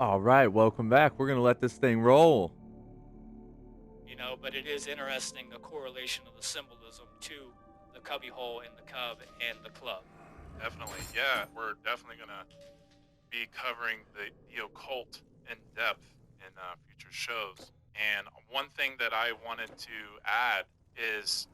All right, welcome back. We're going to let this thing roll. But it is interesting the correlation of the symbolism to the cubbyhole and the cub and the club. Definitely, yeah. We're definitely going to be covering the occult in depth in future shows. And one thing that I wanted to add is,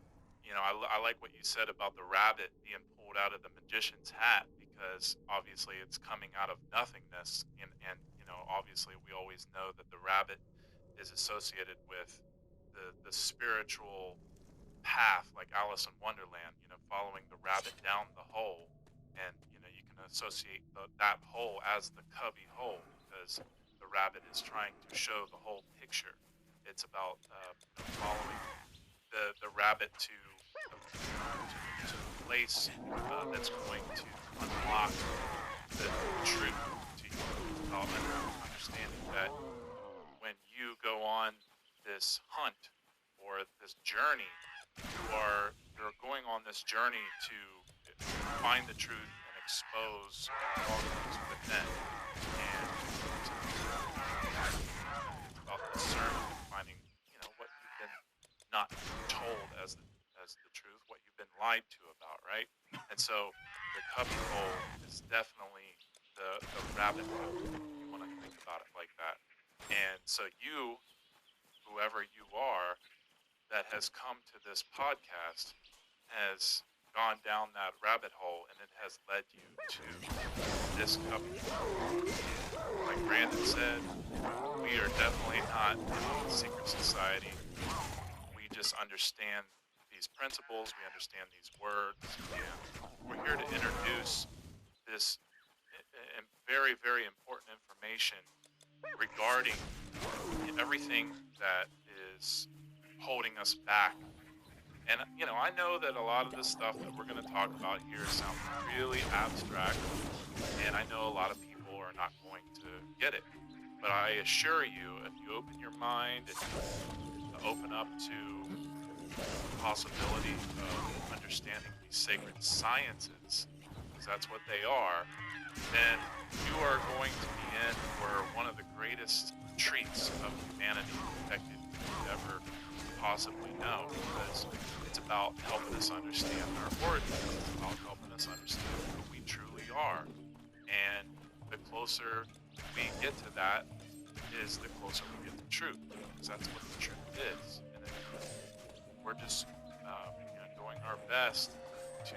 I like what you said about the rabbit being pulled out of the magician's hat because obviously it's coming out of nothingness. And obviously we always know that the rabbit is associated with the spiritual path, like Alice in Wonderland, following the rabbit down the hole. And, you can associate that hole as the cubby hole because the rabbit is trying to show the whole picture. It's about following the rabbit to the place that's going to unlock the truth to you. It's about understanding that when you go on this hunt or this journey, you're going on this journey to find the truth and expose all things within. And it's about discernment and finding, what you've been not told as the truth, what you've been lied to about, right? And so the cubby hole is definitely the rabbit hole, if you want to think about it like that. And so you, whoever you are, that has come to this podcast has gone down that rabbit hole and it has led you to this cubby hole. Like Brandon said, we are definitely not in a secret society. We just understand these principles, we understand these words, and we're here to introduce this very, very important information regarding everything that is holding us back. And, I know that a lot of the stuff that we're going to talk about here sounds really abstract, and I know a lot of people are not going to get it. But I assure you, if you open your mind and you open up to the possibility of understanding these sacred sciences, because that's what they are, then you are going to be in for one of the greatest treats of humanity that could ever possibly know, because it's about helping us understand our origins. It's about helping us understand who we truly are. And the closer we get to that is the closer we get to truth, because that's what the truth is. And we're just doing our best to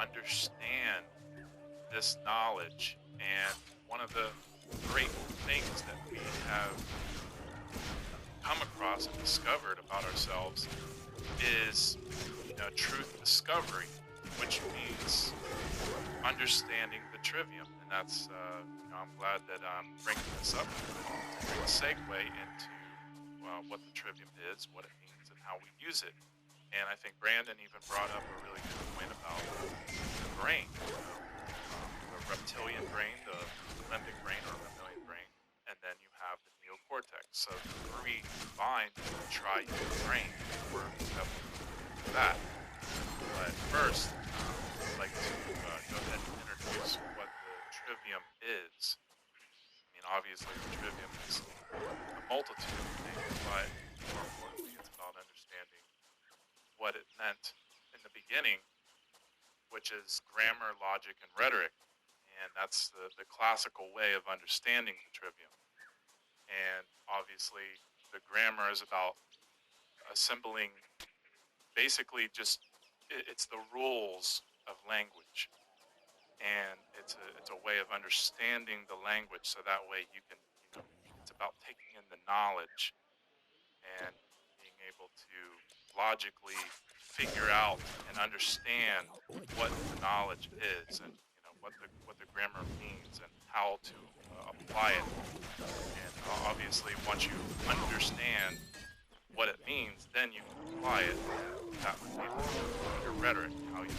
understand this knowledge. And one of the great things that we have come across and discovered about ourselves is truth discovery, which means understanding the trivium. And that's I'm glad that I'm bringing this up to bring a segue into what the trivium is, what it means, and how we use it. And I think Brandon even brought up a really good point about the brain, the reptilian brain, the limbic brain or mammalian brain, and then you have the neocortex. So the three combined is the triune brain. We're definitely that. But first, I'd like to go ahead and introduce what the trivium is. I mean, obviously the trivium is a multitude of things, but more importantly, it's about understanding what it meant in the beginning, which is grammar, logic, and rhetoric. And that's the classical way of understanding the trivium. And obviously, the grammar is about assembling basically just it's the rules of language. And it's a way of understanding the language so that way you can, it's about taking in the knowledge and being able to logically figure out and understand what the knowledge is, and what the grammar means and how to apply it. And obviously, once you understand what it means, then you can apply it. And that would be your rhetoric, how you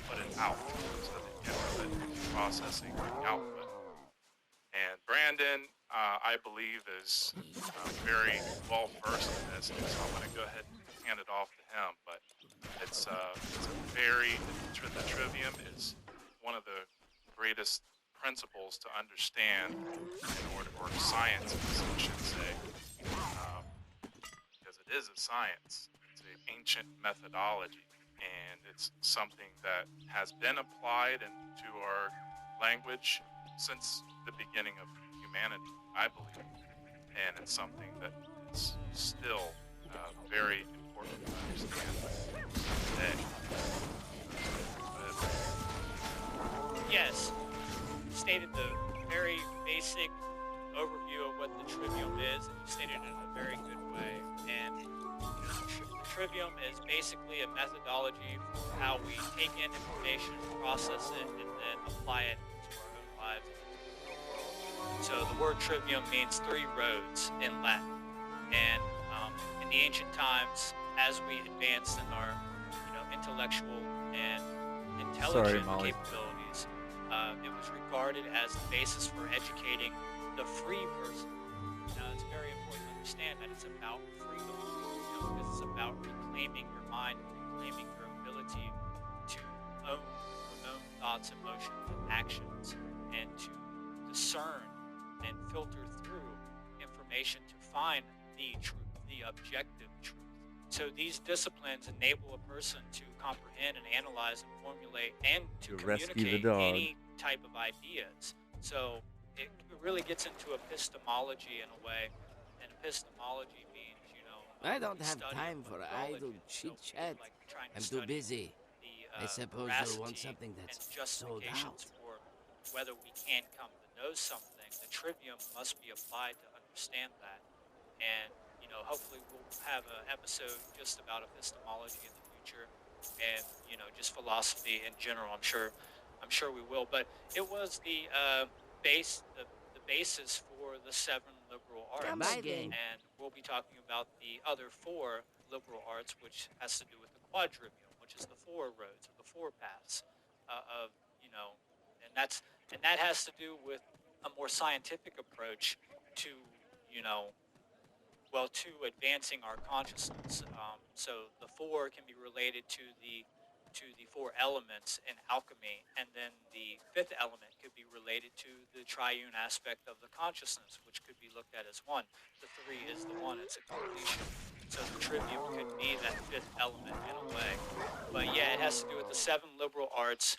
put it out, so the input, processing, the output. And Brandon, I believe, is very well versed in this, so I'm going to go ahead and hand it off to him. But it's a very, the trivium is one of the greatest principles to understand in order, or sciences, I should say, because it is a science. It's an ancient methodology, and it's something that has been applied into our language since the beginning of humanity, I believe, and it's something that is still very important to understand today. Yes, stated the very basic overview of what the trivium is, and you stated it in a very good way. And the trivium is basically a methodology for how we take in information, process it, and then apply it to our own lives and into the real world. So the word trivium means 3 roads in Latin. And in the ancient times, as we advanced in our intellectual and intelligent Molly. capabilities, it was regarded as the basis for educating the free person. Now, it's very important to understand that it's about freedom, because it's about reclaiming your mind, reclaiming your ability to own your own thoughts, emotions, and actions, and to discern and filter through information to find the truth, the objective truth. So these disciplines enable a person to comprehend and analyze and formulate and to rescue the communicate dog. any type of ideas. So it really gets into epistemology in a way, and epistemology means, I don't have study time of for methodology. idle So chit-chat. like trying to I'm too study busy. the I suppose they'll want veracity something and that's sold justifications out. for whether we can come to know something. The trivium must be applied to understand that. And hopefully we'll have an episode just about epistemology in the future, and just philosophy in general. I'm sure we will. But it was the basis for the 7 liberal arts, Come again. and we'll be talking about the other 4 liberal arts, which has to do with the quadrivium, which is the 4 roads or the 4 paths of and that has to do with a more scientific approach to to advancing our consciousness. So the 4 can be related to the 4 elements in alchemy, and then the 5th element could be related to the triune aspect of the consciousness, which could be looked at as 1. The 3 is the 1; it's a completion. So the trivium could be that 5th element in a way. But yeah, it has to do with the 7 liberal arts.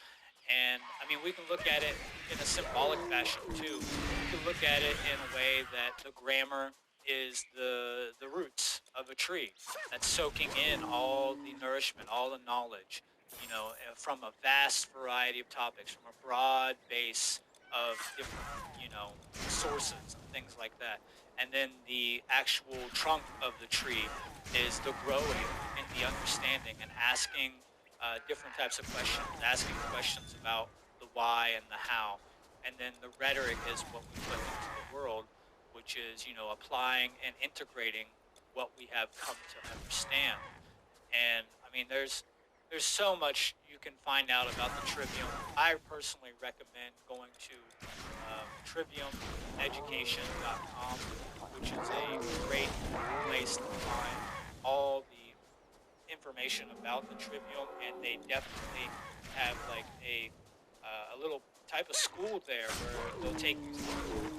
And I mean, we can look at it in a symbolic fashion too. We can look at it in a way that the grammar is the roots of a tree that's soaking in all the nourishment, all the knowledge, from a vast variety of topics, from a broad base of different, sources and things like that. And then the actual trunk of the tree is the growing and the understanding and asking different types of questions, asking questions about the why and the how. And then the rhetoric is what we put into the world, which is, applying and integrating what we have come to understand. And I mean, there's so much you can find out about the trivium. I personally recommend going to triviumeducation.com, which is a great place to find all the information about the trivium, and they definitely have like a little type of school there where they'll take you through,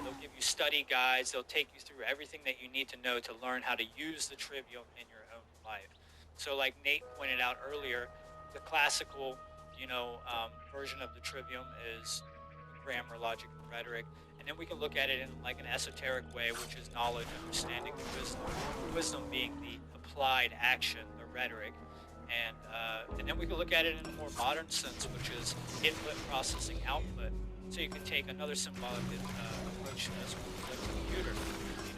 they'll give you study guides, they'll take you through everything that you need to know to learn how to use the trivium in your own life. So like Nate pointed out earlier, the classical, version of the trivium is grammar, logic, and rhetoric. And then we can look at it in like an esoteric way, which is knowledge, understanding, and wisdom. Wisdom being the applied action, the rhetoric. And then we can look at it in a more modern sense, which is input, processing, output. So you can take another symbolic approach as with a computer.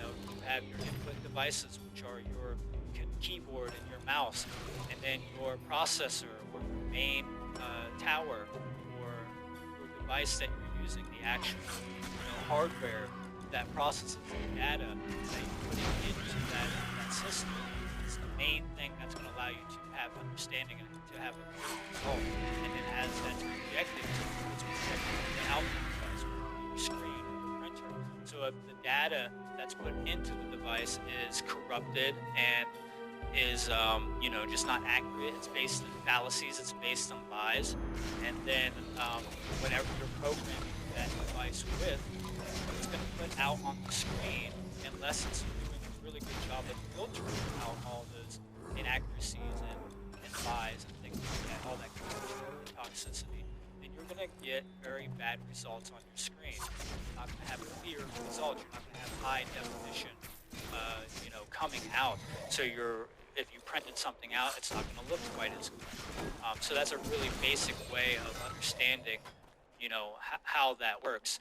You have your input devices, which are your keyboard and your mouse, and then your processor or your main tower or your device that you're using, the actual hardware that processes the data that you're putting into that system. It's the main thing that's going to allow you to have understanding and to have a good result. And then as that's projected, it's projected to the output device, your screen or the printer. So if the data that's put into the device is corrupted and is just not accurate, it's based on fallacies, it's based on lies, and then whenever you're programming that device with, it's going to put out on the screen, unless it's doing a really good job of filtering out all those inaccuracies and lies and things like that, all that corruption and toxicity, then you're going to get very bad results on your screen. You're not going to have clear results. You're not going to have high definition, coming out. So if you printed something out, it's not going to look quite as good. So that's a really basic way of understanding, how that works.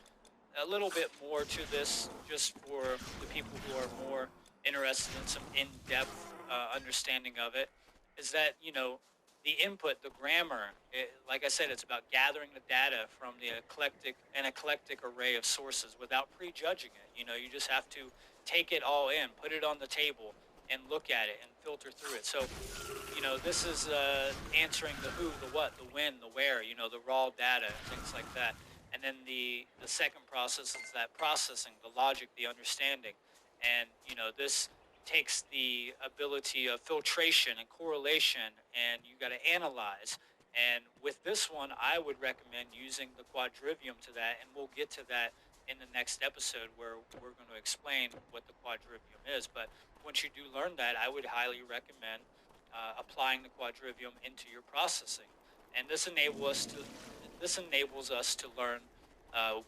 A little bit more to this, just for the people who are more interested in some in-depth understanding of it, is that the input, the grammar, like I said, it's about gathering the data from an eclectic array of sources without prejudging it. You just have to take it all in, put it on the table, and look at it and filter through it. So, this is answering the who, the what, the when, the where, the raw data, things like that. And then the second process is that processing, the logic, the understanding. And, this takes the ability of filtration and correlation, and you got to analyze. And with this one, I would recommend using the quadrivium to that, and we'll get to that in the next episode, where we're going to explain what the quadrivium is. But once you do learn that, I would highly recommend applying the quadrivium into your processing. And this enables us to learn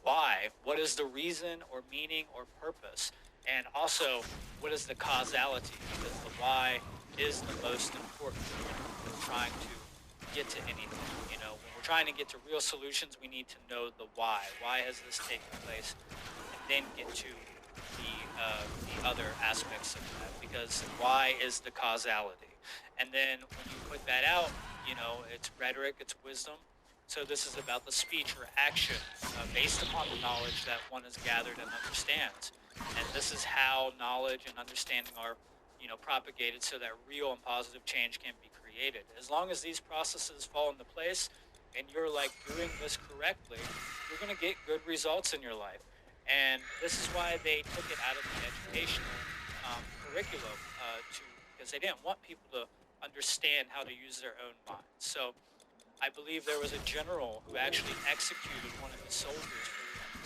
why, what is the reason or meaning or purpose, and also what is the causality, because the why is the most important when we're trying to get to anything. When we're trying to get to real solutions, we need to know the why. Why has this taken place? And then get to the other aspects of that, because why is the causality. And then when you put that out, it's rhetoric, it's wisdom. So this is about the speech or action based upon the knowledge that one has gathered and understands. And this is how knowledge and understanding are, propagated, so that real and positive change can be created. As long as these processes fall into place and you're doing this correctly, you're going to get good results in your life. And this is why they took it out of the educational curriculum, because they didn't want people to understand how to use their own minds. So I believe there was a general who actually executed one of his soldiers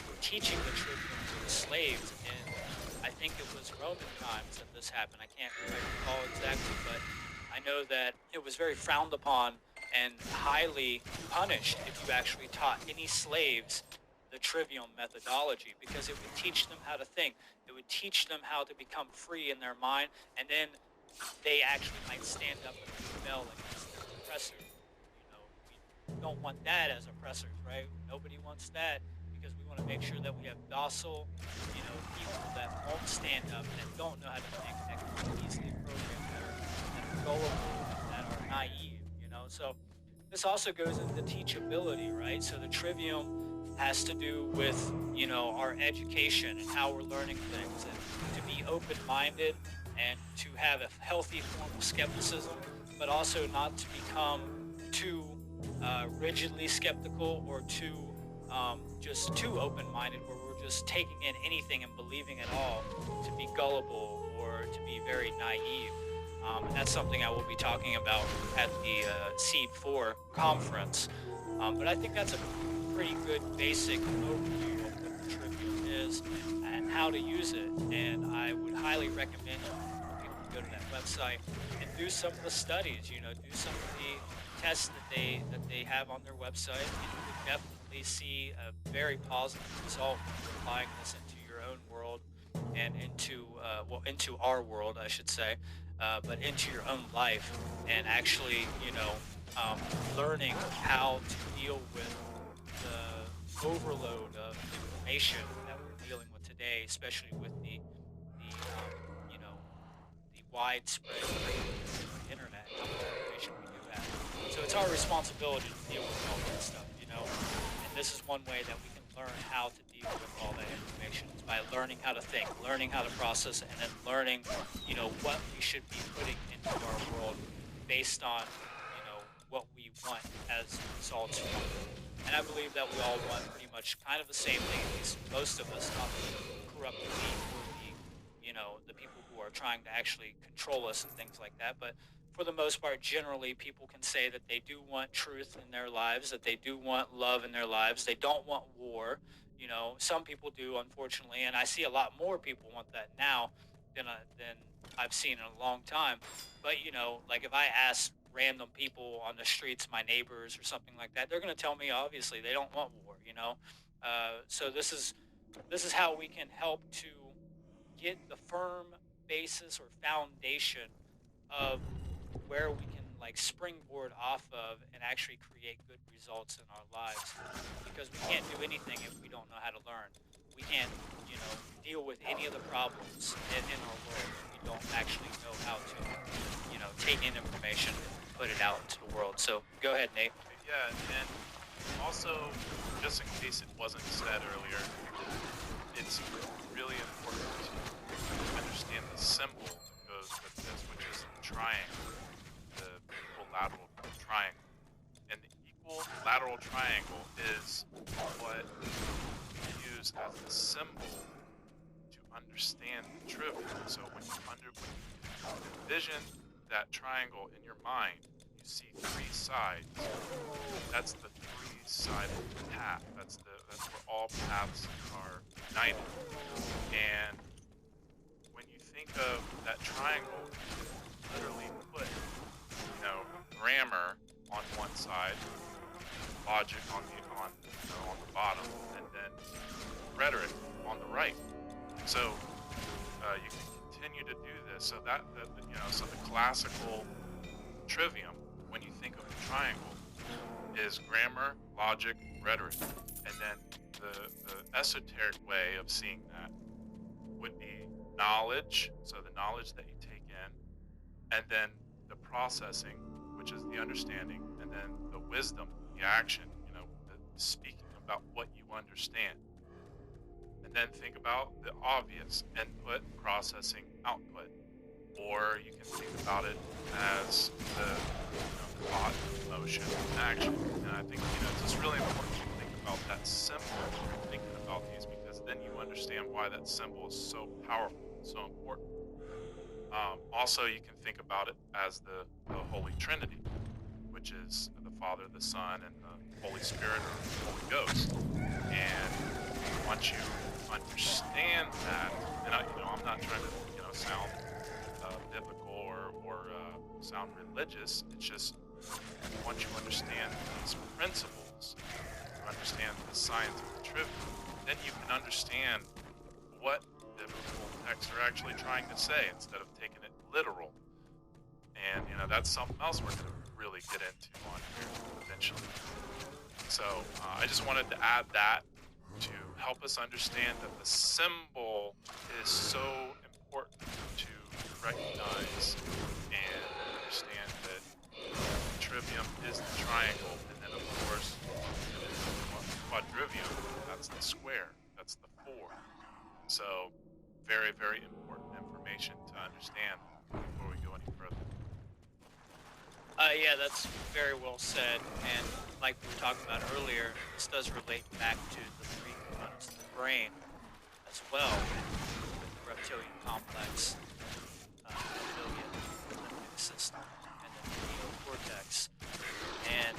for teaching the trivium to the slaves in, I think it was Roman times that this happened. I can't quite recall exactly, but I know that it was very frowned upon and highly punished if you actually taught any slaves the trivium methodology, because it would teach them how to think. It would teach them how to become free in their mind, and then they actually might stand up and rebel against their oppressor. We don't want that as oppressors, right? Nobody wants that, because we want to make sure that we have docile, people that won't stand up, that don't know how to think, that can be easily programmed, that are gullible, that are naive, So this also goes into teachability, right? So the trivium has to do with, our education and how we're learning things, and to be open-minded and to have a healthy form of skepticism, but also not to become too rigidly skeptical, or just too open-minded, where we're just taking in anything and believing it all, to be gullible or to be very naive. And that's something I will be talking about at the Seed 4 conference. But I think that's a pretty good basic overview of what the trivium is and how to use it. And I would highly recommend people go to that website and do some of the studies, do some of the tests that they have on their website, and you would definitely see a very positive result when applying this into your own world and into our world, I should say, but into your own life, and actually, learning how to deal with the overload of information that we're dealing with today, especially with the widespread internet and how much information we do have. So it's our responsibility to deal with all that stuff, And this is one way that we can learn how to deal with all that information, is by learning how to think, learning how to process it, and then learning, what we should be putting into our world based on, what we want as results from it. And I believe that we all want pretty much kind of the same thing, at least most of us, not the corrupt elite or the people who are trying to actually control us and things like that. But for the most part, generally, people can say that they do want truth in their lives, that they do want love in their lives. They don't want war. You know, some people do, unfortunately, and I see a lot more people want that now than I've seen in a long time. But you know, like if I ask random people on the streets, my neighbors or something like that, they're gonna tell me obviously they don't want war. You know, so this is how we can help to get the firm basis or foundation of where we can like springboard off of and actually create good results in our lives, because we can't do anything if we don't know how to learn. We can't, you know, deal with any of the problems in our world if we don't actually know how to, you know, take in information and put it out into the world. So go ahead, Nate. Yeah, and also, just in case it wasn't said earlier, it's really important to understand the symbol that goes with this, which is the triangle, the equilateral triangle. And the equilateral triangle is what we use as the symbol to understand the trivium. So when you envision that triangle in your mind, you see three sides. That's the three-sided path. That's where all paths are united. And when you think of that triangle, you literally put, you know, grammar on one side, logic on the bottom, and then rhetoric on the right. So you can continue to do this. So so the classical trivium, when you think of the triangle, is grammar, logic, rhetoric, and then the esoteric way of seeing that would be knowledge, so the knowledge that you take in, and then the processing, which is the understanding, and then the wisdom, the action, you know, the speaking about what you understand. And then think about the obvious: input, processing, output. Or you can think about it as the thought, emotion, and action. And I think, you know, it's just really important to think about that symbol when you're thinking about these, because then you understand why that symbol is so powerful, so important. Also, you can think about it as the Holy Trinity, which is the Father, the Son, and the Holy Spirit, or the Holy Ghost. And once you understand that, and I'm not trying to, sound biblical or sound religious. It's just once you understand these principles, you understand the science of the trivium, then you can understand what biblical texts are actually trying to say instead of taking it literal. And that's something else we're going to really get into on here eventually. So I just wanted to add that to help us understand that the symbol is so important to recognize and understand that the trivium is the triangle, and then of course the quadrivium, that's the square, that's the four. So very, very important information to understand before we go any further. Yeah, that's very well said. And like we were talking about earlier, this does relate back to the three components of the brain as well, with the reptilian complex, reptilian limbic system, and then the neocortex. And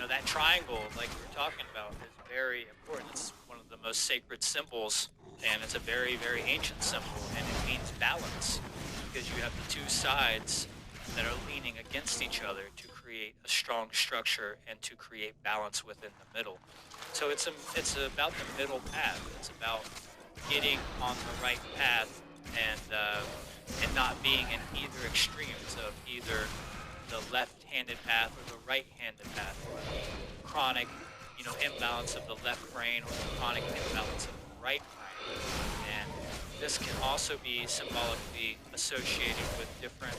that triangle, like we were talking about, is very important. It's one of the most sacred symbols, and it's a very, very ancient symbol, and it means balance, because you have the two sides that are leaning against each other to create a strong structure and to create balance within the middle. So it's about the middle path. It's about getting on the right path and not being in either extremes of either the left-handed path or the right-handed path, or the chronic, imbalance of the left brain or the chronic imbalance of the right brain. And this can also be symbolically associated with different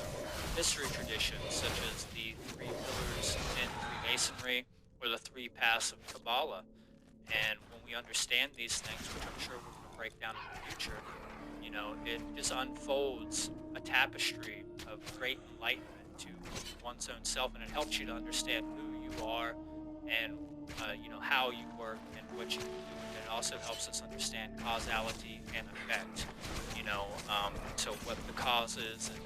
history traditions, such as the three pillars in Freemasonry or the three paths of Kabbalah. And when we understand these things, which I'm sure we're going to break down in the future, it just unfolds a tapestry of great enlightenment to one's own self, and it helps you to understand who you are and how you work and what you can do. And it also helps us understand causality and effect. So what the cause is and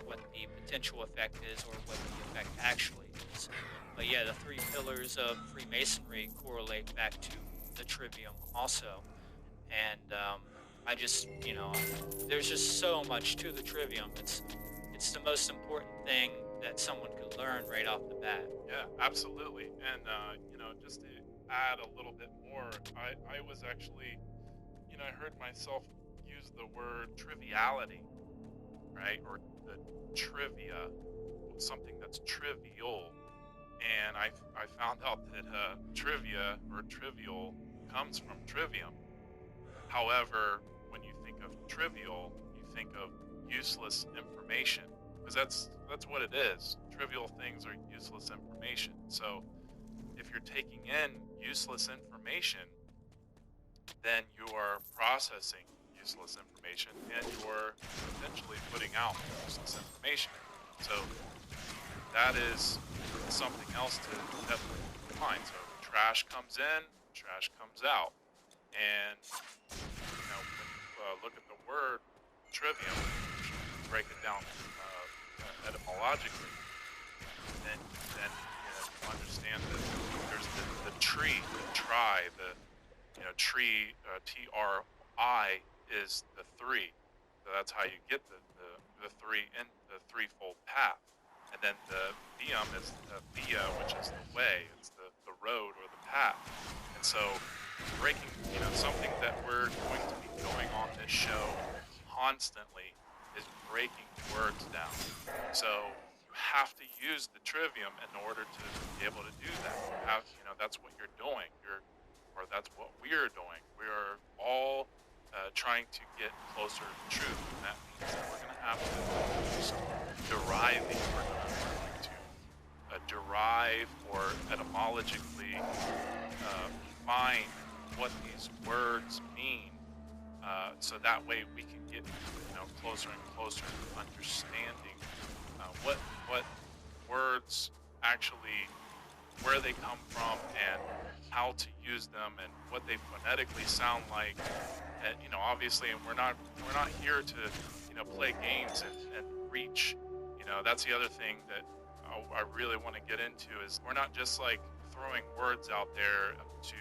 what the potential effect is, or what the effect actually is. But yeah, the three pillars of Freemasonry correlate back to the trivium also. And I just, there's just so much to the trivium. It's the most important thing that someone could learn right off the bat. Yeah, absolutely. And just to add a little bit more, I was actually, I heard myself use the word triviality, right? Or the trivia, something that's trivial. And I found out that trivia or trivial comes from trivium. However, when you think of trivial, you think of useless information, because that's what it is. Trivial things are useless information. So if you're taking in useless information, then you are processing useless information and you're potentially putting out useless information. So that is something else to definitely keep in mind. So trash comes in, trash comes out. And when you look at the word trivium, break it down etymologically, then you understand that there's the tree, the tri, tree, T-R-I is the three. So that's how you get the three in the threefold path. And then the vium is the via, which is the way. It's the road or the path. And so breaking, something that we're going to be going on this show constantly is breaking words down. So you have to use the trivium in order to be able to do that. That's what you're doing. Or that's what we're doing. We are all trying to get closer to the truth. And that means that we're going to have to use deriving. We're going to derive or etymologically find what these words mean, so that way we can get closer and closer to understanding what words actually, where they come from and how to use them and what they phonetically sound like. And obviously, and we're not here to play games and reach. That's the other thing that I really want to get into is we're not just like throwing words out there to,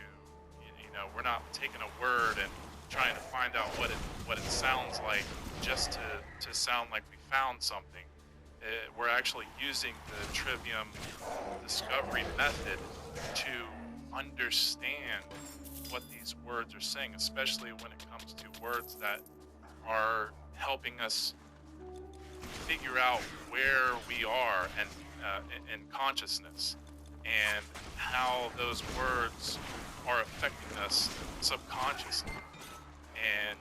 we're not taking a word and trying to find out what it sounds like just to sound like we found something. We're actually using the trivium discovery method to understand what these words are saying, especially when it comes to words that are helping us figure out where we are and in consciousness and how those words are affecting us subconsciously. And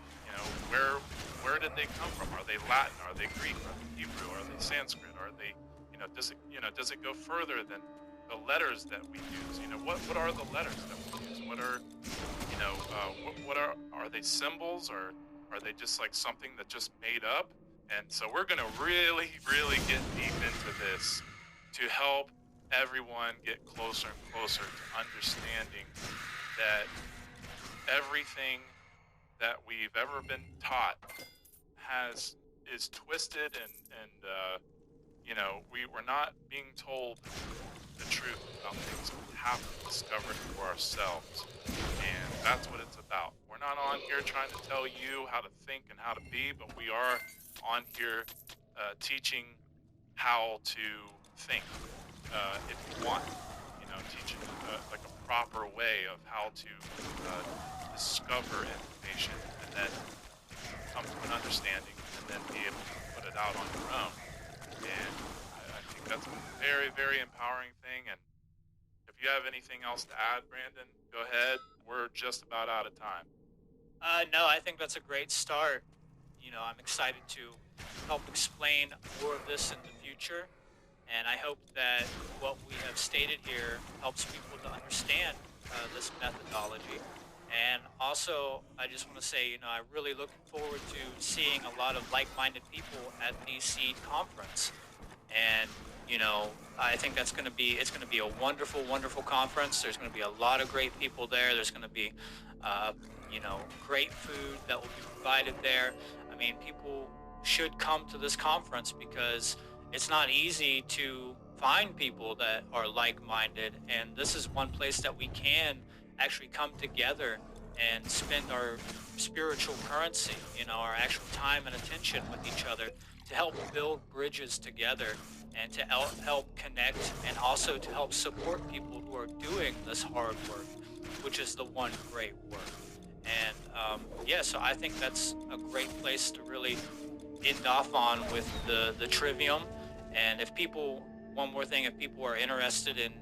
where did they come from? Are they Latin? Are they Greek? Are they Hebrew? Are they Sanskrit? Are they does it go further than the letters that we use? What are the letters that we use? What are what are they symbols, or are they just like something that just made up? And so we're going to really, really get deep into this to help everyone get closer and closer to understanding that everything that we've ever been taught is twisted and we're not being told the truth about things. We have to discover it for ourselves, and that's what it's about. We're not on here trying to tell you how to think and how to be, but we are on here teaching how to think, if you want, teaching like a proper way of how to discover information and then come to an understanding and then be able to put it out on your own. And I think that's a very, very empowering thing. And if you have anything else to add, Brandon, go ahead. We're just about out of time. No, I think that's a great start. I'm excited to help explain more of this in the future. And I hope that what we have stated here helps people to understand this methodology. And also, I just want to say, I really look forward to seeing a lot of like-minded people at the Seed conference. And, I think it's going to be a wonderful, wonderful conference. There's going to be a lot of great people there. There's going to be, great food that will be provided there. I mean, people should come to this conference because it's not easy to find people that are like-minded. And this is one place that we can actually come together and spend our spiritual currency, you know, our actual time and attention with each other to help build bridges together and to help connect and also to help support people who are doing this hard work, which is the one great work. And yeah, so I think that's a great place to really end off on with the trivium. And if people, one more thing, if people are interested in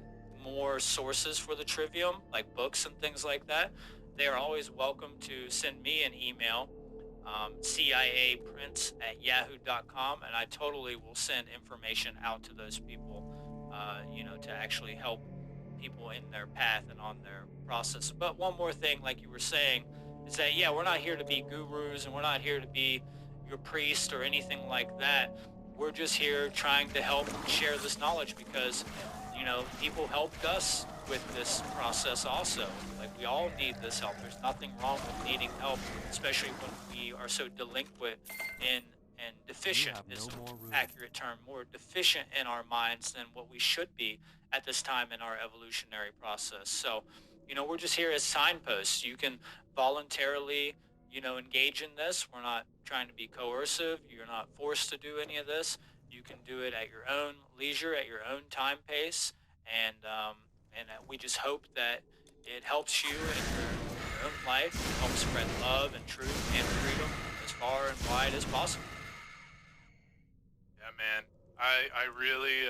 more sources for the trivium, like books and things like that, they are always welcome to send me an email, ciaprince@yahoo.com, and I totally will send information out to those people, you know, to actually help people in their path and on their process. But one more thing, like you were saying, is that, yeah, we're not here to be gurus and we're not here to be your priest or anything like that. We're just here trying to help share this knowledge because, you know, people helped us with this process also. Like, we all need this help. There's nothing wrong with needing help, especially when we are so delinquent in and deficient is an accurate term, more deficient in our minds than what we should be at this time in our evolutionary process. So, you know, we're just here as signposts. You can voluntarily, you know, engage in this. We're not trying to be coercive. You're not forced to do any of this. You can do it at your own leisure, at your own time pace, and we just hope that it helps you in your own life, help spread love and truth and freedom as far and wide as possible. Yeah, man. I really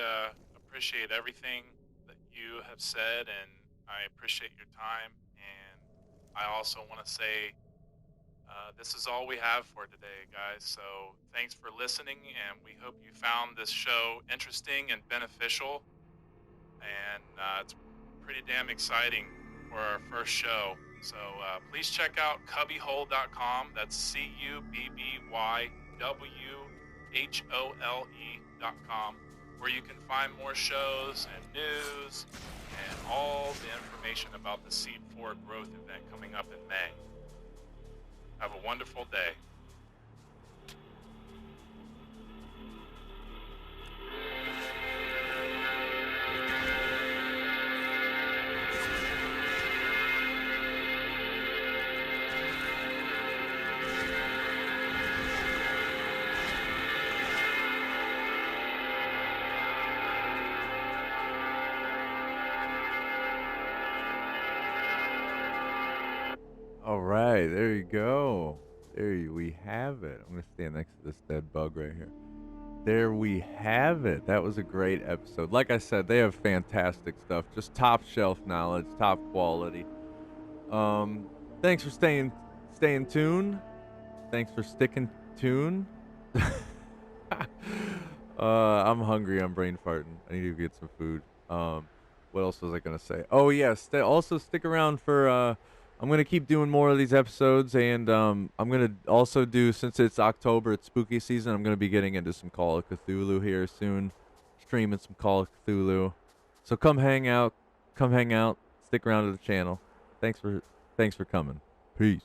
appreciate everything that you have said, and I appreciate your time. And I also want to say this is all we have for today, guys. So thanks for listening, and we hope you found this show interesting and beneficial. And it's pretty damn exciting for our first show. So please check out CubbyWhole.com. That's CubbyWhole.com, where you can find more shows and news and all the information about the Seed 4 growth event coming up in May. Have a wonderful day. All right, there you go. We have it. I'm gonna stand next to this dead bug right here. There we have it. That was a great episode. Like I said, they have fantastic stuff. Just top shelf knowledge, top quality. Thanks for staying tuned. Thanks for sticking tuned. I'm hungry. I'm brain farting. I need to get some food. What else was I gonna say? Oh yes. Also stick around for. I'm gonna keep doing more of these episodes, and I'm gonna also do, since it's October, it's spooky season. I'm gonna be getting into some Call of Cthulhu here soon, streaming some Call of Cthulhu. So come hang out, stick around to the channel. Thanks for coming. Peace.